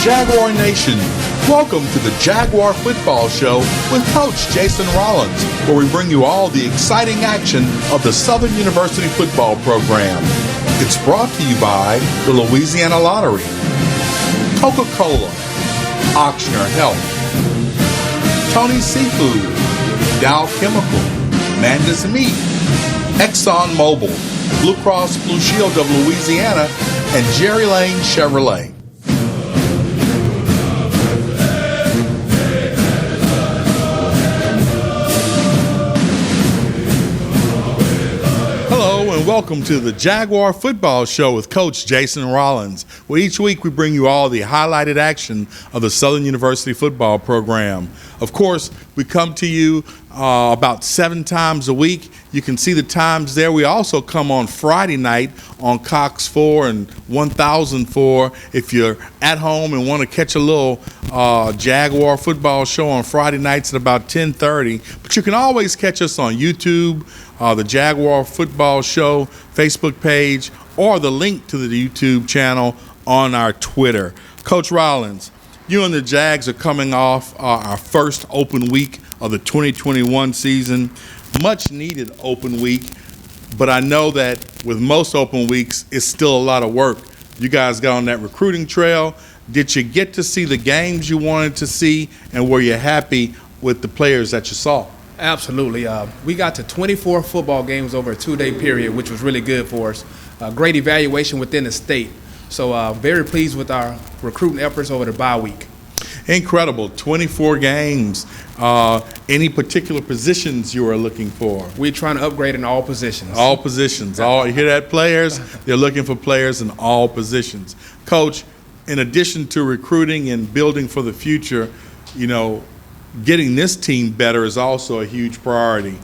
Jaguar Nation, welcome to the Jaguar Football Show with Coach Jason Rollins, where we bring you all the exciting action of the Southern University football program. It's brought to you by the Louisiana Lottery, Coca-Cola, Ochsner Health, Tony's Seafood, Dow Chemical, Manda's Meat, Exxon Mobil, Blue Cross Blue Shield of Louisiana, and Jerry Lane Chevrolet. Hello and welcome to the Jaguar Football Show with Coach Jason Rollins, where each week we bring you all the highlighted action of the Southern University football program. Of course, we come to you about 7 times a week. You can see the times there. We also come on Friday night on Cox 4 and 1004 if you're at home and want to catch a little Jaguar football show on Friday nights at about 10:30. But you can always catch us on YouTube, the Jaguar Football Show Facebook page, or the link to the YouTube channel on our Twitter. Coach Rollins, you and the Jags are coming off our first open week of the 2021 season. Much needed open week, but I know that with most open weeks, it's still a lot of work. You guys got on that recruiting trail. Did you get to see the games you wanted to see, and were you happy with the players that you saw? Absolutely. We got to 24 football games over a 2-day period, which was really good for us. Great evaluation within the state. So very pleased with our recruiting efforts over the bye week. Incredible. 24 games. Any particular positions you are looking for? We're trying to upgrade in all positions. All positions. You hear that, players? They're looking for players in all positions. Coach, in addition to recruiting and building for the future, you know, getting this team better is also a huge priority.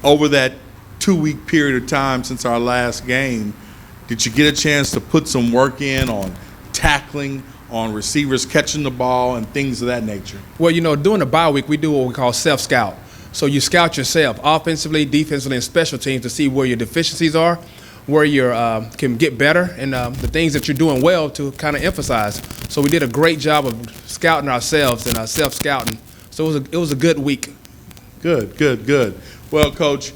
Over that 2-week period of time since our last game, did you get a chance to put some work in on tackling, on receivers catching the ball, and things of that nature? Well, you know, during the bye week, we do what we call self-scout. So you scout yourself, offensively, defensively, and special teams to see where your deficiencies are, where you can get better, and the things that you're doing well to kind of emphasize. So we did a great job of scouting ourselves and self-scouting. So it was a good week. Good. Well, Coach,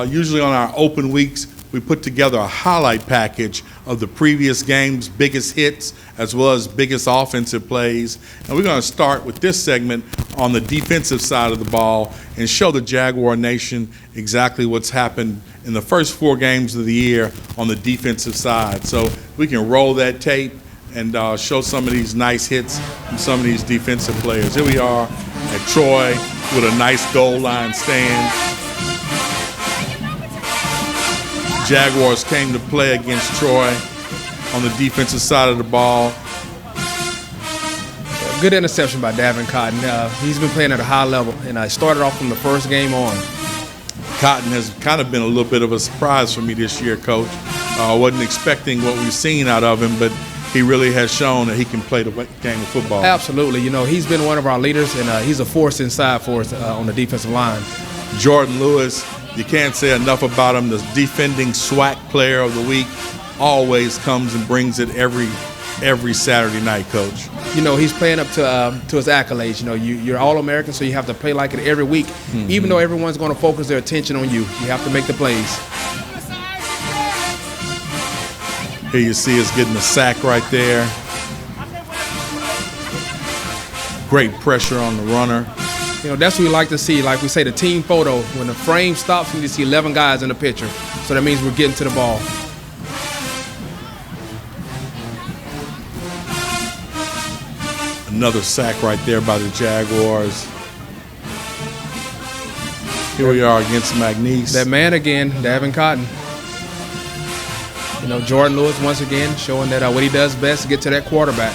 usually on our open weeks, we put together a highlight package of the previous game's biggest hits as well as biggest offensive plays. And we're going to start with this segment on the defensive side of the ball and show the Jaguar Nation exactly what's happened in the first 4 games of the year on the defensive side. So we can roll that tape and show some of these nice hits from some of these defensive players. Here we are at Troy with a nice goal line stand. Jaguars came to play against Troy on the defensive side of the ball. Good interception by Davin Cotton. He's been playing at a high level, and I started off from the first game on. Cotton has kind of been a little bit of a surprise for me this year, Coach. I wasn't expecting what we've seen out of him, but he really has shown that he can play the game of football. Absolutely. You know, he's been one of our leaders, and he's a force inside for us on the defensive line. Jordan Lewis, you can't say enough about him. The defending SWAC player of the week always comes and brings it every Saturday night, Coach. You know, he's playing up to his accolades. You know, you're All-American, so you have to play like it every week. Mm-hmm. Even though everyone's going to focus their attention on you, you have to make the plays. Here you see us getting a sack right there. Great pressure on the runner. You know, that's what we like to see. Like we say, the team photo. When the frame stops, we see 11 guys in the picture. So that means we're getting to the ball. Another sack right there by the Jaguars. Here we are against McNeese. That man again, Davin Cotton. You know, Jordan Lewis once again showing that what he does best to get to that quarterback.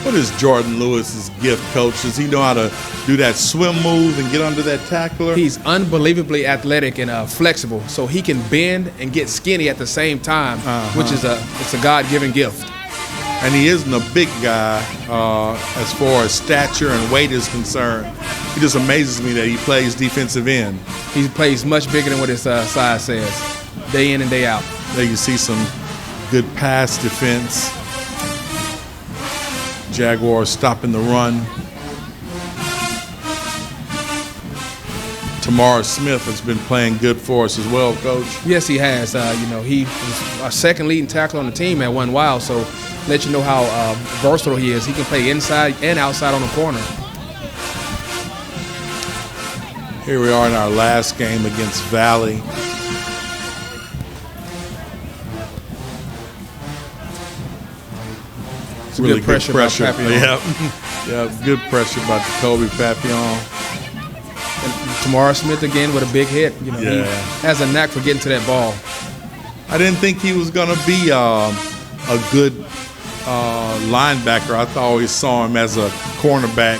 What is Jordan Lewis's gift, Coach? Does he know how to do that swim move and get under that tackler? He's unbelievably athletic and flexible, so he can bend and get skinny at the same time, which is it's a God-given gift. And he isn't a big guy as far as stature and weight is concerned. He just amazes me that he plays defensive end. He plays much bigger than what his size says, day in and day out. There you see some good pass defense. Jaguars stopping the run. Tamar Smith has been playing good for us as well, Coach. Yes, he has. He was our second leading tackler on the team at one while, so let you know how versatile he is. He can play inside and outside on the corner. Here we are in our last game against Valley. It's really good pressure. Yeah, good pressure by Jacoby Papillon. And Tamar Smith again with a big hit. He has a knack for getting to that ball. I didn't think he was going to be a good linebacker. I always saw him as a cornerback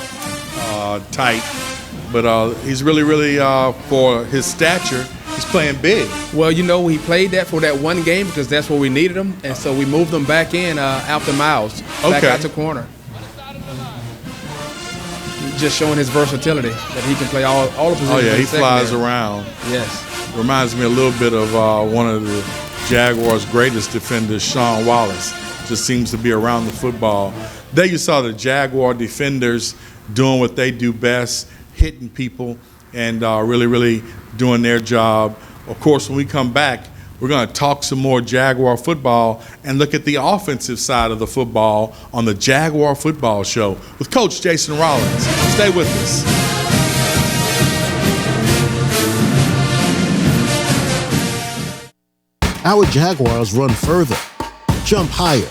type. But he's really, for his stature, he's playing big. Well, he played that for that one game because that's where we needed him. And so we moved him back in after Miles, back out to corner. Just showing his versatility, that he can play all the positions. Oh, yeah, he flies around. Yes. Reminds me a little bit of one of the Jaguars' greatest defenders, Sean Wallace. Just seems to be around the football. There you saw the Jaguar defenders doing what they do best, hitting people and really doing their job. Of course, when we come back, we're going to talk some more Jaguar football and look at the offensive side of the football on the Jaguar Football Show with Coach Jason Rollins. Stay with us. Our Jaguars run further, jump higher,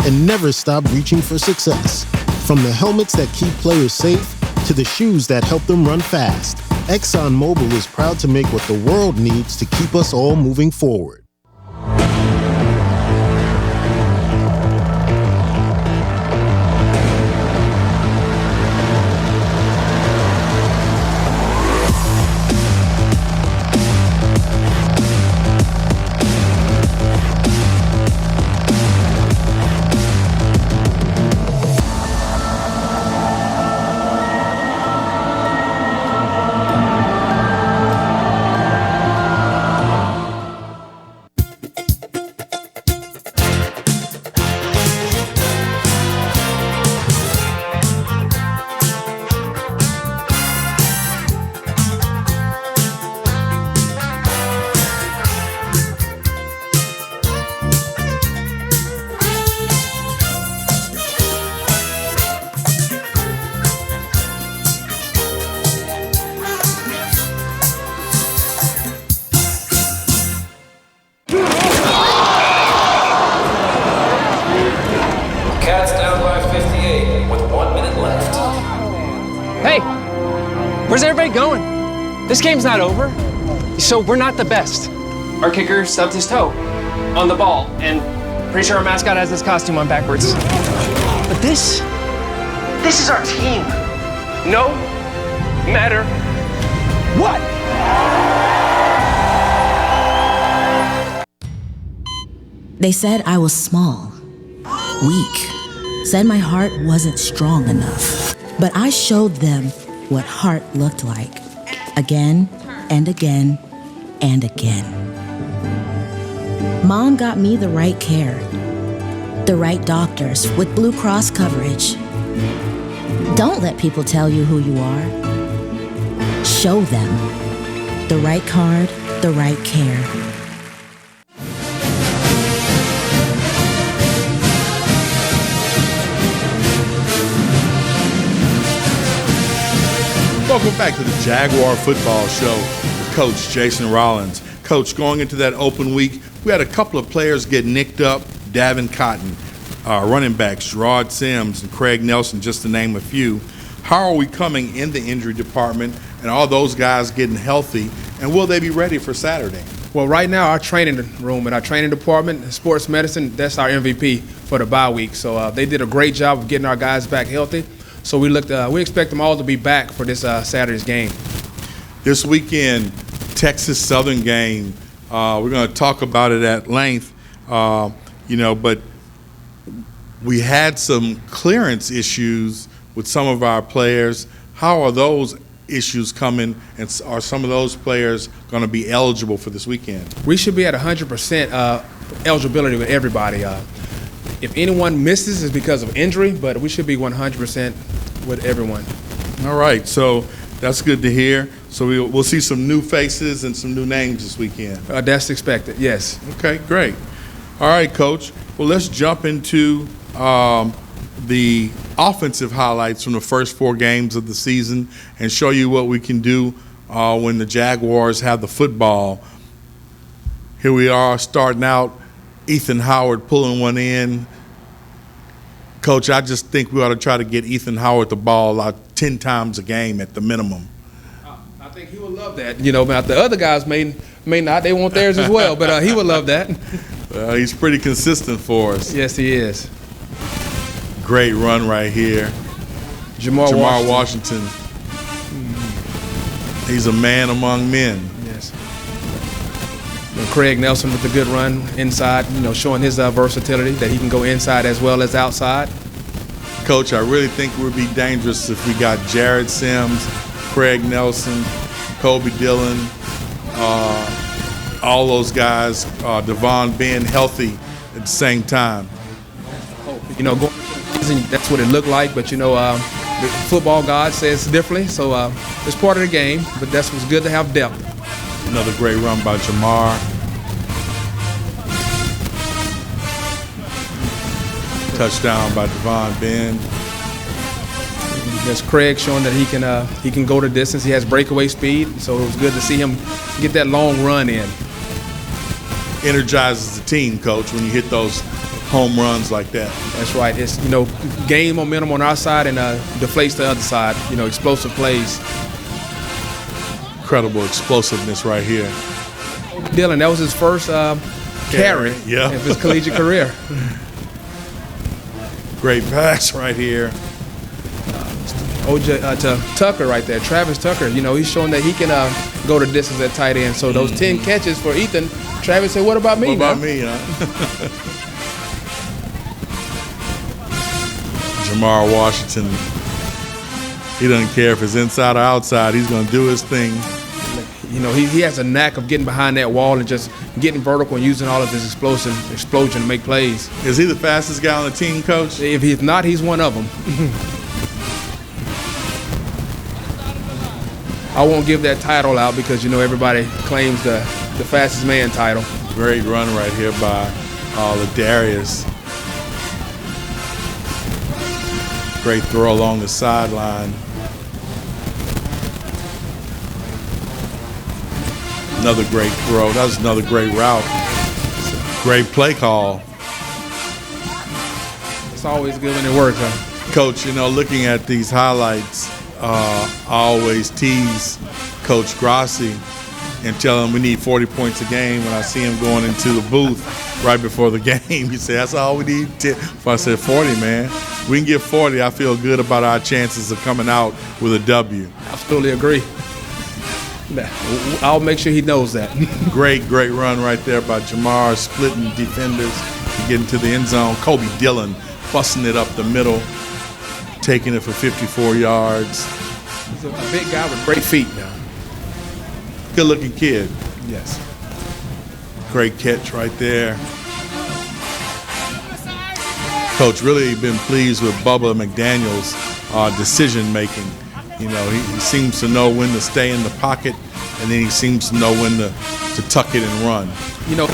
and never stop reaching for success. From the helmets that keep players safe to the shoes that help them run fast, ExxonMobil is proud to make what the world needs to keep us all moving forward. Where's everybody going? This game's not over. So we're not the best. Our kicker stubbed his toe on the ball, and pretty sure our mascot has this costume on backwards. But this is our team. No matter what. They said I was small, weak, said my heart wasn't strong enough. But I showed them what heart looked like, again and again and again. Mom got me the right care, the right doctors with Blue Cross coverage. Don't let people tell you who you are. Show them the right card, the right care. Welcome back to the Jaguar Football Show with Coach Jason Rollins. Coach, going into that open week, we had a couple of players get nicked up. Davin Cotton, running backs, Gerard Sims and Craig Nelson, just to name a few. How are we coming in the injury department, and are those guys getting healthy, and will they be ready for Saturday? Well, right now, our training room and our training department, sports medicine, that's our MVP for the bye week. So they did a great job of getting our guys back healthy. So we expect them all to be back for this Saturday's game. This weekend, Texas Southern game, we're going to talk about it at length, but we had some clearance issues with some of our players. How are those issues coming, and are some of those players going to be eligible for this weekend? We should be at 100% eligibility with everybody. If anyone misses, it's because of injury, but we should be 100% with everyone. All right, so that's good to hear. So we'll see some new faces and some new names this weekend. That's expected, yes. Okay, great. All right, Coach. Well, let's jump into the offensive highlights from the first 4 games of the season and show you what we can do when the Jaguars have the football. Here we are starting out, Ethan Howard pulling one in. Coach, I just think we ought to try to get Ethan Howard the ball 10 times a game at the minimum. I think he would love that. But the other guys may not. They want theirs as well, but he would love that. He's pretty consistent for us. Yes, he is. Great run right here. Jamar Washington. He's a man among men. Yes. And Craig Nelson with a good run inside, showing his versatility that he can go inside as well as outside. Coach, I really think it would be dangerous if we got Jared Sims, Craig Nelson, Kobe Dillon, all those guys, Devon being healthy at the same time. Going into the season, that's what it looked like, but the football god says differently, so it's part of the game, but that's what's good to have depth. Another great run by Jamar. Touchdown by Devon Ben. There's Craig showing that he can go the distance. He has breakaway speed, so it was good to see him get that long run in. Energizes the team, Coach, when you hit those home runs like that. That's right. It's gain momentum on our side and deflates the other side. Explosive plays. Incredible explosiveness right here. Dylan, that was his first carry of his collegiate career. Great pass right here. To Tucker right there, Travis Tucker. He's showing that he can go the distance at tight end. So those 10 catches for Ethan, Travis said, "What about me?" What about me? Jamar Washington. He doesn't care if it's inside or outside. He's going to do his thing. He has a knack of getting behind that wall and just getting vertical and using all of his explosion to make plays. Is he the fastest guy on the team, Coach? If he's not, he's one of them. I won't give that title out because everybody claims the fastest man title. Great run right here by Ladarius. Great throw along the sideline. Another great throw. That was another great route. Great play call. It's always good when it works, huh? Coach, looking at these highlights, I always tease Coach Grassi and tell him we need 40 points a game. When I see him going into the booth right before the game, he said, "That's all we need." If I said 40, man, we can get 40. I feel good about our chances of coming out with a W. Absolutely agree. I'll make sure he knows that. Great run right there by Jamar, splitting defenders to get into the end zone. Kobe Dillon busting it up the middle, taking it for 54 yards. He's a big guy with great feet now. Good-looking kid. Yes. Great catch right there. Coach, really been pleased with Bubba McDaniel's decision-making. He seems to know when to stay in the pocket, and then he seems to know when to tuck it and run.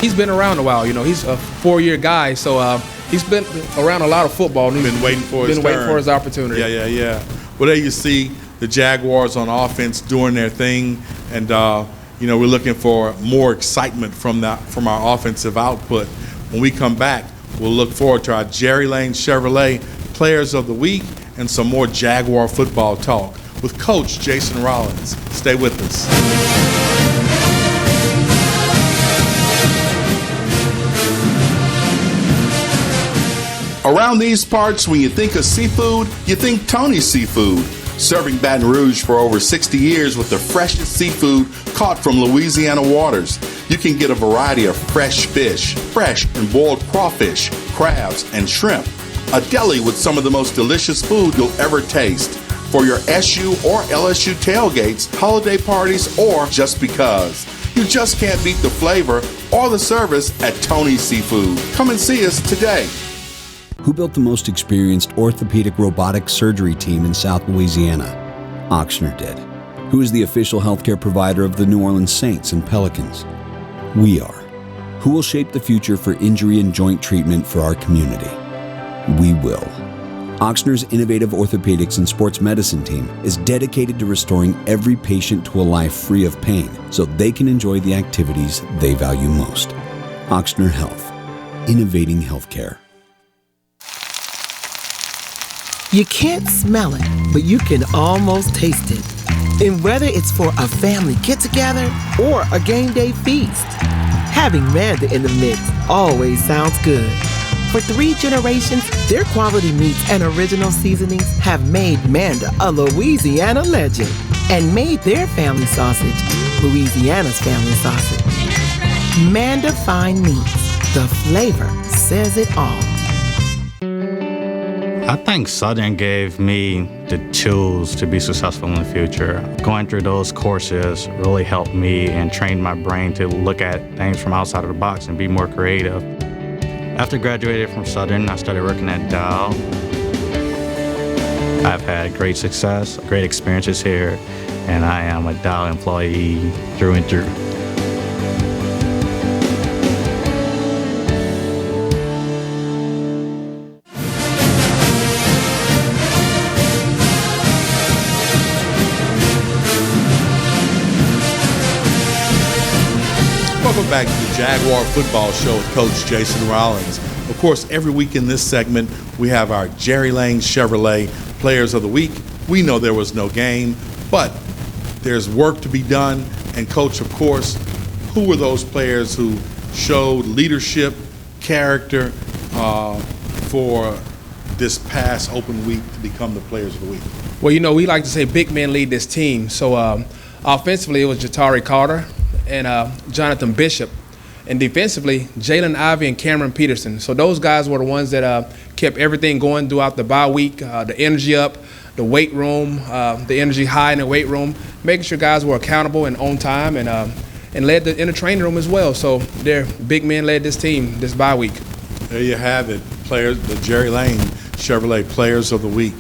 He's been around a while. He's a 4-year guy, so he's been around a lot of football. Been waiting for his opportunity. Yeah. Well, there you see the Jaguars on offense doing their thing, and we're looking for more excitement from our offensive output. When we come back, we'll look forward to our Jerry Lane Chevrolet Players of the Week and some more Jaguar football talk with Coach Jason Rollins. Stay with us. Around these parts, when you think of seafood, you think Tony's Seafood. Serving Baton Rouge for over 60 years with the freshest seafood caught from Louisiana waters. You can get a variety of fresh fish, fresh and boiled crawfish, crabs, and shrimp. A deli with some of the most delicious food you'll ever taste. For your SU or LSU tailgates, holiday parties, or just because. You just can't beat the flavor or the service at Tony's Seafood. Come and see us today. Who built the most experienced orthopedic robotic surgery team in South Louisiana? Ochsner did. Who is the official healthcare provider of the New Orleans Saints and Pelicans? We are. Who will shape the future for injury and joint treatment for our community? We will. Ochsner's innovative orthopedics and sports medicine team is dedicated to restoring every patient to a life free of pain so they can enjoy the activities they value most. Ochsner Health, innovating healthcare. You can't smell it, but you can almost taste it. And whether it's for a family get-together or a game day feast, having Manda in the mix always sounds good. For 3 generations, their quality meats and original seasonings have made Manda a Louisiana legend and made their family sausage Louisiana's family sausage. Manda Fine Meats, the flavor says it all. I think Southern gave me the tools to be successful in the future. Going through those courses really helped me and trained my brain to look at things from outside of the box and be more creative. After graduating from Southern, I started working at Dow. I've had great success, great experiences here, and I am a Dow employee through and through. Welcome back to the Jaguar Football Show with Coach Jason Rollins. Of course, every week in this segment, we have our Jerry Lane Chevrolet Players of the Week. We know there was no game, but there's work to be done. And Coach, of course, who were those players who showed leadership, character for this past open week to become the Players of the Week? Well, you know, we like to say big men lead this team. So offensively, it was Jatari Carter and Jonathan Bishop. And defensively, Jalen Ivey and Cameron Peterson. So those guys were the ones that kept everything going throughout the bye week, the energy up, the weight room, the energy high in the weight room, making sure guys were accountable and on time, and led in the training room as well. So their big men led this team this bye week. There you have it, players, the Jerry Lane Chevrolet Players of the Week.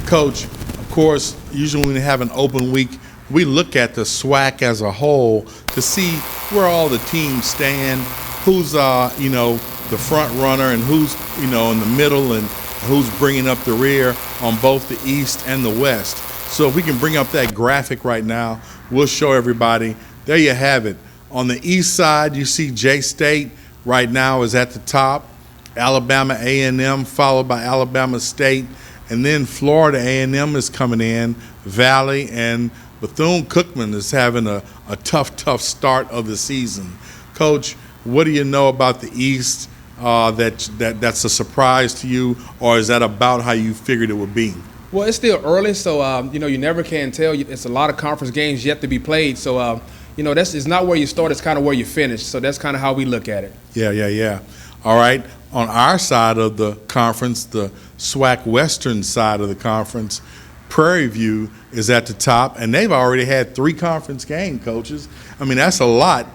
Coach, of course, usually when we have an open week, we look at the SWAC as a whole to see where all the teams stand, who's the front runner and who's in the middle and who's bringing up the rear on both the East and the West. So if we can bring up that graphic right now, we'll show everybody. There you have it. On the East side, you see J-State right now is at the top, Alabama A&M followed by Alabama State, and then Florida A&M is coming in, Valley, and Bethune-Cookman is having a tough start of the season. Coach, what do you know about the East that's a surprise to you, or is that about how you figured it would be? Well, it's still early, so you never can tell. It's a lot of conference games yet to be played, so it's not where you start, it's kind of where you finish. So that's kind of how we look at it. Yeah. All right. On our side of the conference, the SWAC Western side of the conference, Prairie View is at the top, and they've already had 3 conference game coaches. I mean, that's a lot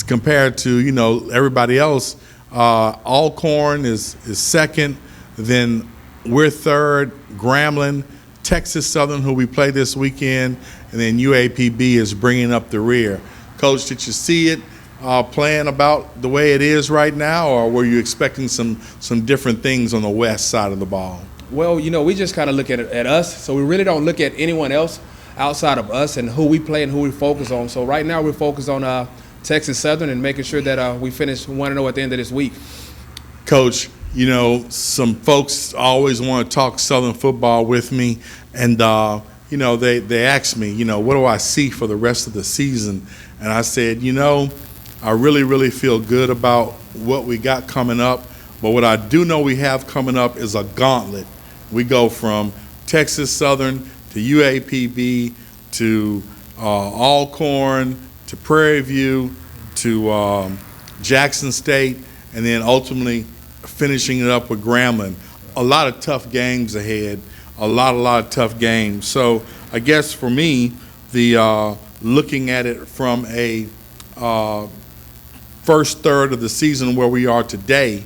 compared to, everybody else. Alcorn is second, then we're third, Grambling, Texas Southern, who we play this weekend, and then UAPB is bringing up the rear. Coach, did you see it playing about the way it is right now, or were you expecting some different things on the west side of the ball? Well, we just kind of look at us, so we really don't look at anyone else outside of us and who we play and who we focus on. So right now we're focused on Texas Southern and making sure that we finish 1-0 at the end of this week. Coach, some folks always want to talk Southern football with me, and they ask me, what do I see for the rest of the season? And I said, I really feel good about what we got coming up, but what I do know we have coming up is a gauntlet. We go from Texas Southern to UAPB to Alcorn to Prairie View to Jackson State, and then ultimately finishing it up with Grambling. A lot of tough games ahead, a lot of tough games. So I guess for me, the looking at it from a first third of the season where we are today,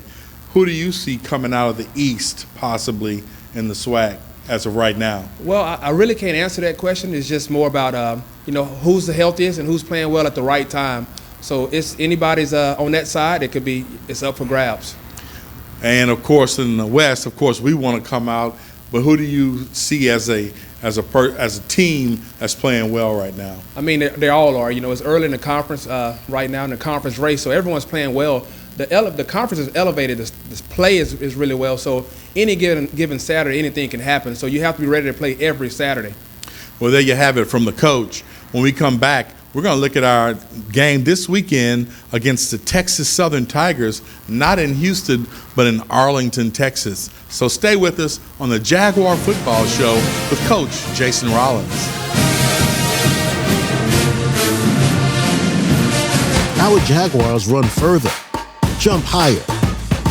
Who do you see coming out of the East possibly in the SWAC as of right now? Well, I really can't answer that question. It's just more about who's the healthiest and who's playing well at the right time. So it's anybody's on that side. It's up for grabs. And of course, in the West, of course, we want to come out. But who do you see as a team that's playing well right now? I mean, they all are. It's early in the conference right now in the conference race, so everyone's playing well. The conference is elevated. This play is really well. So any given Saturday, anything can happen. So you have to be ready to play every Saturday. Well, there you have it from the coach. When we come back, we're going to look at our game this weekend against the Texas Southern Tigers, not in Houston, but in Arlington, Texas. So stay with us on the Jaguar Football Show with Coach Jason Rollins. Our Jaguars run further, jump higher,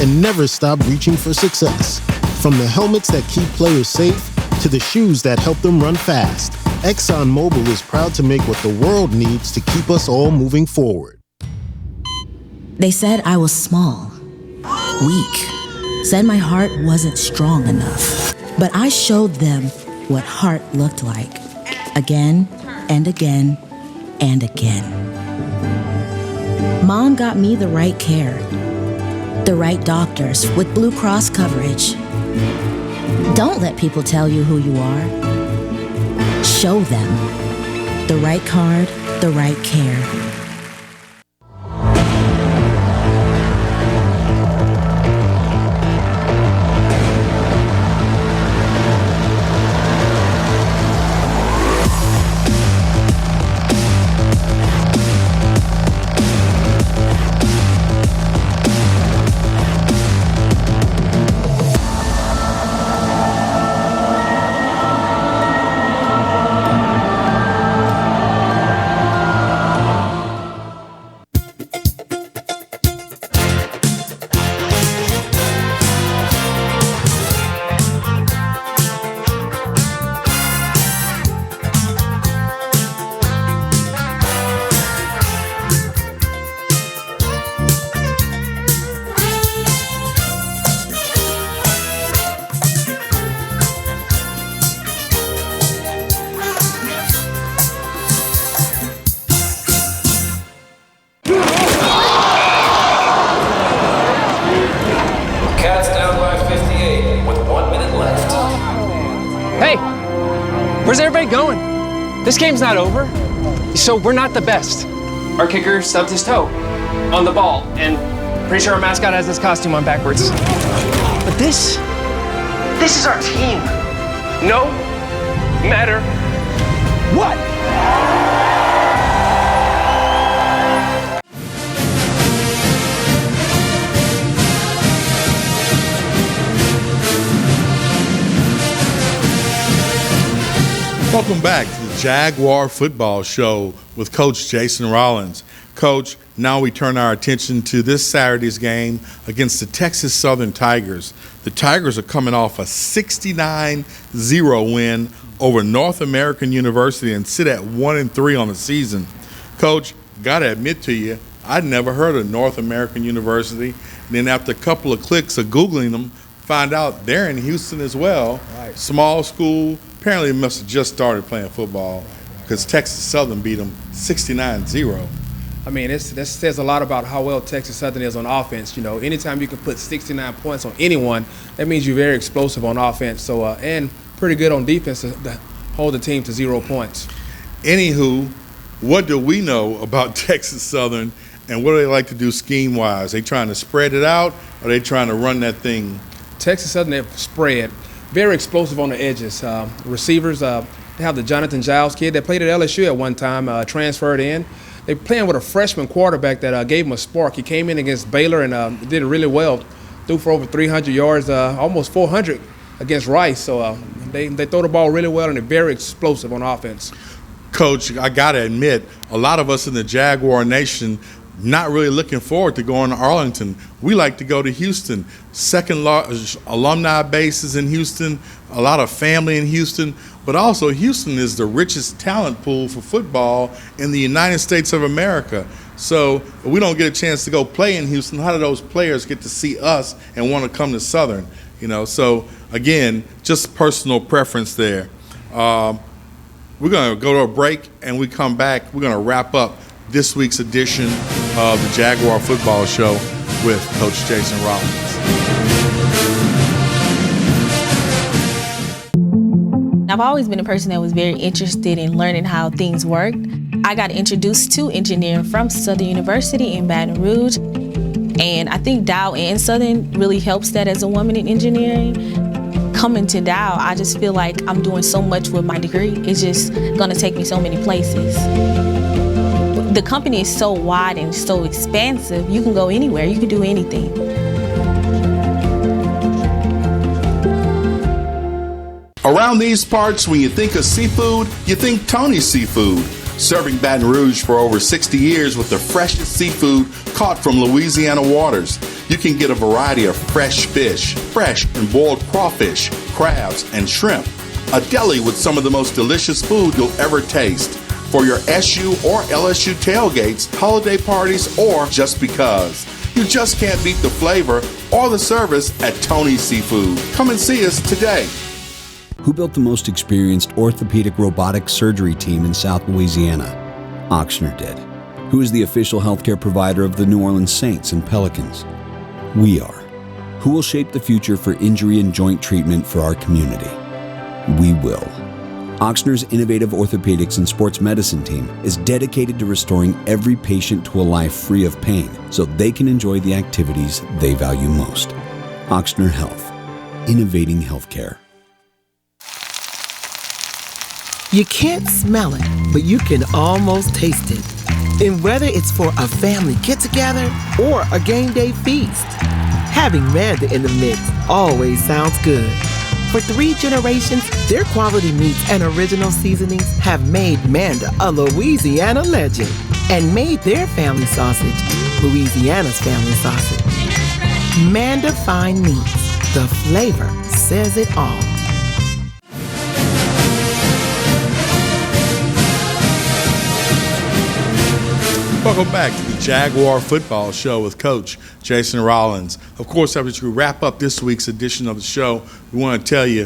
and never stop reaching for success. From the helmets that keep players safe to the shoes that help them run fast, ExxonMobil is proud to make what the world needs to keep us all moving forward. They said I was small, weak, said my heart wasn't strong enough. But I showed them what heart looked like, again and again and again. Mom got me the right care, the right doctors with Blue Cross coverage. Don't let people tell you who you are. Show them the right card, the right care. Where's everybody going? This game's not over, so we're not the best. Our kicker stubbed his toe on the ball, and pretty sure our mascot has his costume on backwards. But this is our team. No matter what. Welcome back to the Jaguar Football Show with Coach Jason Rollins. Coach, now we turn our attention to this Saturday's game against the Texas Southern Tigers. The Tigers are coming off a 69-0 win over North American University and sit at 1-3 on the season. Coach, gotta admit to you, I'd never heard of North American University. And then after a couple of clicks of Googling them, find out they're in Houston as well. Right. Small school. Apparently, must have just started playing football because Texas Southern beat them 69-0. I mean, that says a lot about how well Texas Southern is on offense. You know, anytime you can put 69 points on anyone, that means you're very explosive on offense. So, and pretty good on defense to hold the team to 0 points. Anywho, what do we know about Texas Southern, and what do they like to do scheme-wise? They trying to spread it out, or they trying to run that thing? Texas Southern, they spread. Very explosive on the edges. Receivers, they have the Jonathan Giles kid that played at LSU at one time, transferred in. They're playing with a freshman quarterback that gave him a spark. He came in against Baylor and did it really well. Threw for over 300 yards, almost 400 against Rice. So they throw the ball really well, and they're very explosive on offense. Coach, I got to admit, a lot of us in the Jaguar Nation not really looking forward to going to Arlington. We like to go to Houston. Second largest alumni bases in Houston, a lot of family in Houston, but also Houston is the richest talent pool for football in the United States of America. So if we don't get a chance to go play in Houston, how do those players get to see us and want to come to Southern? So again, just personal preference there. We're going to go to a break, and we come back. We're going to wrap up this week's edition of the Jaguar Football Show with Coach Jason Rollins. I've always been a person that was very interested in learning how things worked. I got introduced to engineering from Southern University in Baton Rouge, and I think Dow and Southern really helps that as a woman in engineering. Coming to Dow, I just feel like I'm doing so much with my degree. It's just gonna take me so many places. The company is so wide and so expansive, you can go anywhere, you can do anything. Around these parts, when you think of seafood, you think Tony's Seafood. Serving Baton Rouge for over 60 years with the freshest seafood caught from Louisiana waters. You can get a variety of fresh fish, fresh and boiled crawfish, crabs, and shrimp. A deli with some of the most delicious food you'll ever taste. For your SU or LSU tailgates, holiday parties, or just because. You just can't beat the flavor or the service at Tony's Seafood. Come and see us today. Who built the most experienced orthopedic robotic surgery team in South Louisiana? Ochsner did. Who is the official healthcare provider of the New Orleans Saints and Pelicans? We are. Who will shape the future for injury and joint treatment for our community? We will. Ochsner's innovative orthopedics and sports medicine team is dedicated to restoring every patient to a life free of pain so they can enjoy the activities they value most. Ochsner Health. Innovating healthcare. You can't smell it, but you can almost taste it. And whether it's for a family get-together or a game day feast, having Manda in the mix always sounds good. For 3 generations, their quality meats and original seasonings have made Manda a Louisiana legend and made their family sausage Louisiana's family sausage. Manda Fine Meats. The flavor says it all. Welcome back to the Jaguar Football Show with Coach Jason Rollins. Of course, after we wrap up this week's edition of the show, we want to tell you,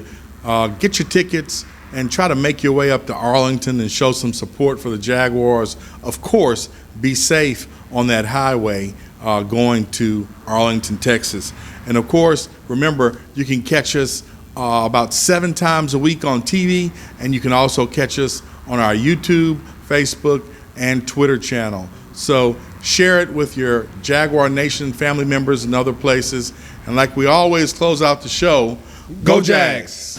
get your tickets and try to make your way up to Arlington and show some support for the Jaguars. Of course, be safe on that highway going to Arlington, Texas. And of course, remember, you can catch us about 7 times a week on TV, and you can also catch us on our YouTube, Facebook, and Twitter channel. So share it with your Jaguar Nation family members and other places. And like we always close out the show, go Jags!